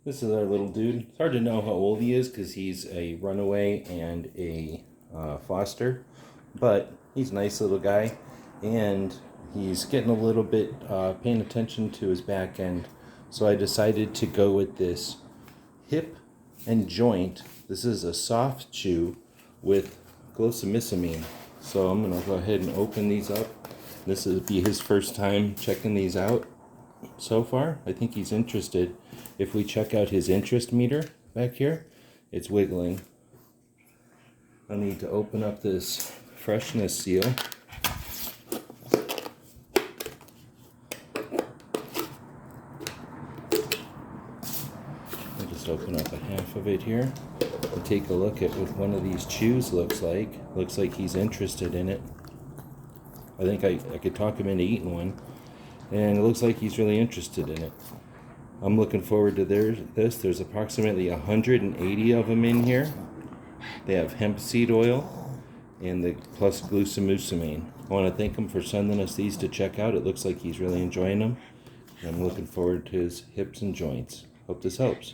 This is our little dude. It's hard to know how old he is because he's a runaway and a foster, but he's a nice little guy, and he's getting a little bit paying attention to his back end. So I decided to go with this hip and joint. This is a soft chew with glucosamine. So I'm going to go ahead and open these up. This will be his first time checking these out. So far, I think he's interested. If we check out his interest meter back here, it's wiggling. I need to open up this freshness seal. I'll just open up a half of it here and take a look at what one of these chews looks like. Looks like he's interested in it. I think I could talk him into eating one. And it looks like he's really interested in it. I'm looking forward to this. There's approximately 180 of them in here. They have hemp seed oil and the plus glucosamine. I want to thank him for sending us these to check out. It looks like he's really enjoying them. And I'm looking forward to his hips and joints. Hope this helps.